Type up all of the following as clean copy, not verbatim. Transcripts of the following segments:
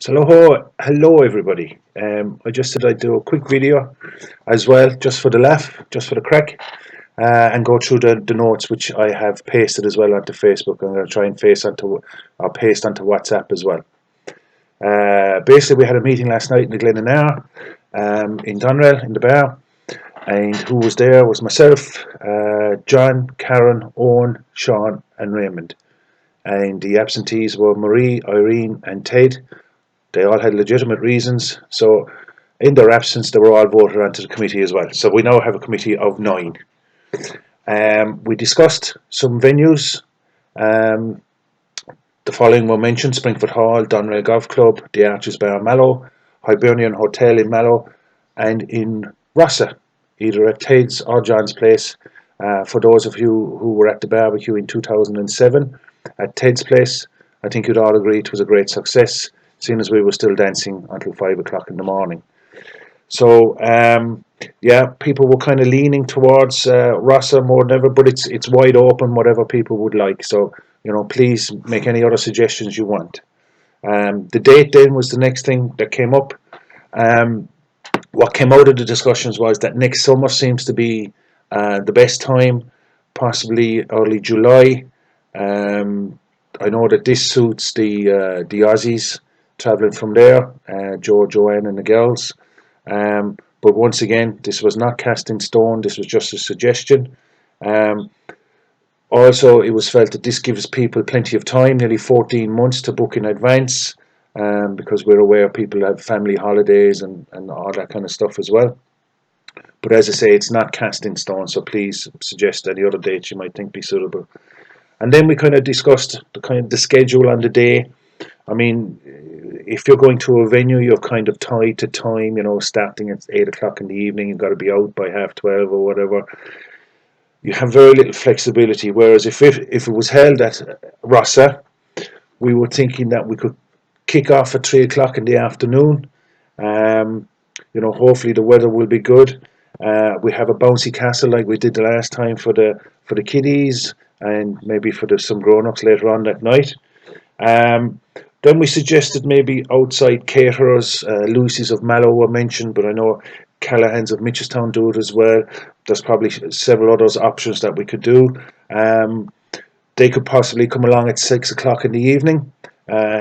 So hello everybody. I just said I'd do a quick video as well, just for the laugh, just for the crack, and go through the notes which I have pasted as well onto Facebook. I'm going to try and paste onto WhatsApp as well. Basically, we had a meeting last night in the Glen in Doneraile in the bar, and who was there was myself, John, Karen, Owen, Sean, and Raymond. And the absentees were Marie, Irene, and Ted. They all had legitimate reasons, so in their absence, they were all voted onto the committee as well. So we now have a committee of 9. We discussed some venues. Um, the following were mentioned: Springford Hall, Doneraile Golf Club, the Archers Bar Mallow, Hibernian Hotel in Mallow, and in Rossa, either at Ted's or John's place. For those of you who were at the barbecue in 2007 at Ted's place, I think you'd all agree it was a great success, seeing as we were still dancing until 5 o'clock in the morning. So, yeah, people were kind of leaning towards Rossa more than ever, but it's wide open, whatever people would like. So, please make any other suggestions you want. The date then was the next thing that came up. Um, what came out of the discussions was that next summer seems to be the best time, possibly early July. Um, I know that this suits the Aussies travelling from there, Joe, Joanne, and the girls. But once again, this was not cast in stone. This was just a suggestion. Um, Also, it was felt that this gives people plenty of time, nearly 14 months to book in advance, because we're aware people have family holidays and all that kind of stuff as well. But as I say, it's not cast in stone, so please suggest any other dates you might think be suitable. And then we kind of discussed the schedule on the day. I mean, if you're going to a venue, you're kind of tied to time, starting at 8 o'clock in the evening, you've got to be out by 12:30 or whatever. You have very little flexibility. Whereas if it was held at Rossa, we were thinking that we could kick off at 3 o'clock in the afternoon. Um, hopefully the weather will be good. We have a bouncy castle like we did the last time for the kiddies, and maybe for some grown-ups later on that night. Um, then we suggested maybe outside caterers. Lucy's of Mallow were mentioned, but I know Callahan's of Mitchelstown do it as well. There's probably several other options that we could do. Um, they could possibly come along at 6 o'clock in the evening,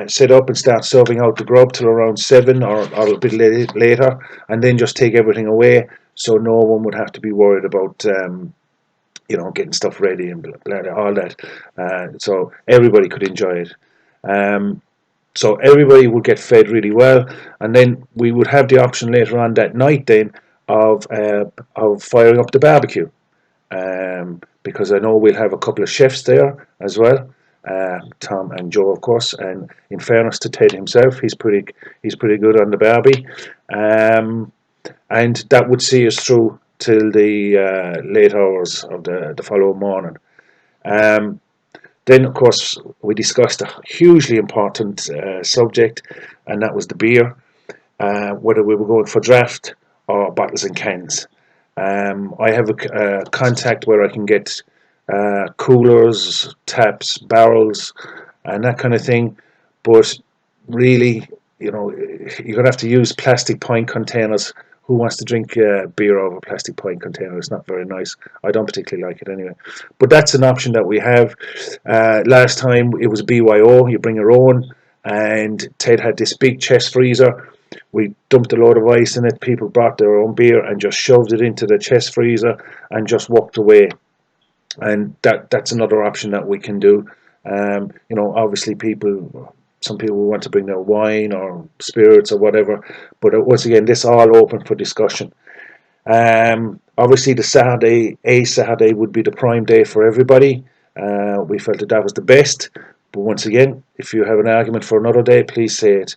set up and start serving out the grub till around 7 or a bit later, and then just take everything away, so no one would have to be worried about getting stuff ready and all that. So everybody could enjoy it. So everybody would get fed really well, and then we would have the option later on that night then of firing up the barbecue, because I know we'll have a couple of chefs there as well, Tom and Joe, of course. And in fairness to Ted himself, he's pretty good on the barbie, and that would see us through till the late hours of the following morning. Um, then, of course, we discussed a hugely important subject, and that was the beer, whether we were going for draft or bottles and cans. I have a contact where I can get coolers, taps, barrels, and that kind of thing. But really, you're going to have to use plastic pint containers. Who wants to drink beer out of a plastic pint container? It's not very nice. I don't particularly like it anyway. But that's an option that we have. Last time it was BYO, you bring your own, and Ted had this big chest freezer. We dumped a load of ice in it. People brought their own beer and just shoved it into the chest freezer and just walked away. And that's another option that we can do. Obviously some people want to bring their wine or spirits or whatever, but once again, this all open for discussion. Obviously, a Saturday would be the prime day for everybody. We felt that was the best, but once again, if you have an argument for another day, please say it.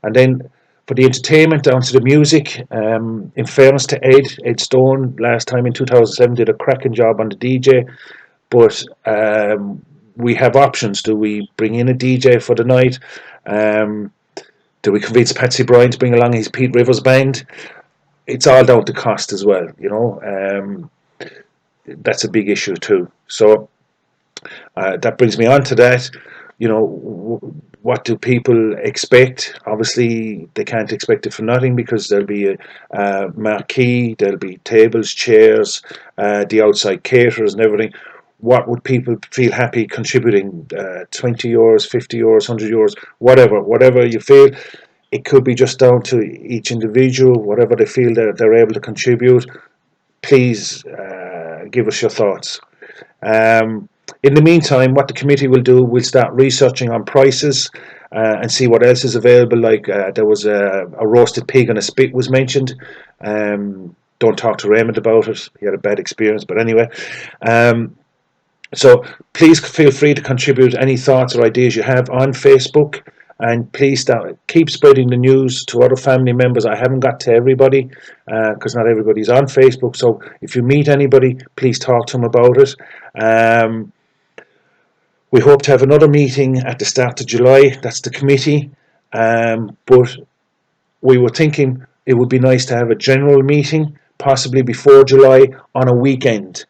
And then for the entertainment, down to the music. In fairness to Ed Stone, last time in 2007 did a cracking job on the DJ, but we have options. Do we bring in a DJ for the night? Do we convince Patsy Bryan to bring along his Pete Rivers band? It's all down to cost as well, that's a big issue too. So that brings me on to that. what do people expect? Obviously, they can't expect it for nothing because there'll be a marquee, there'll be tables, chairs, the outside caterers and everything. What would people feel happy contributing? 20 euros, 50 euros, 100 euros, whatever you feel. It could be just down to each individual, whatever they feel they're able to contribute. Please give us your thoughts. In the meantime, what the committee will do, we'll start researching on prices and see what else is available. Like there was a roasted pig and a spit was mentioned. Don't talk to Raymond about it. He had a bad experience. But anyway, so please feel free to contribute any thoughts or ideas you have on Facebook. And please keep spreading the news to other family members. I haven't got to everybody because not everybody's on Facebook. So if you meet anybody, please talk to them about it. We hope to have another meeting at the start of July. That's the committee. But we were thinking it would be nice to have a general meeting, possibly before July on a weekend.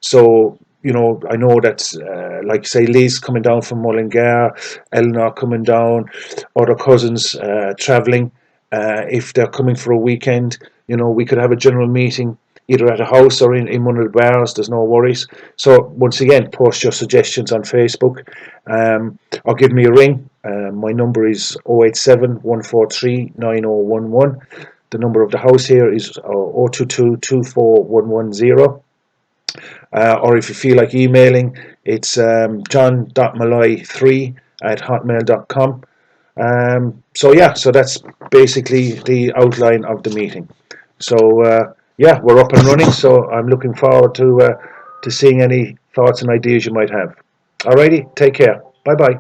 So, I know that, like say, Liz coming down from Mullingar, Eleanor coming down, other cousins travelling. If they're coming for a weekend, we could have a general meeting either at a house or in one of the bars. There's no worries. So once again, post your suggestions on Facebook or give me a ring. My number is 087 143 9011. The number of the house here is 022 24110. Or if you feel like emailing, it's john.malloy3@hotmail.com. So that's basically the outline of the meeting. So we're up and running. So I'm looking forward to seeing any thoughts and ideas you might have. Alrighty, take care. Bye bye.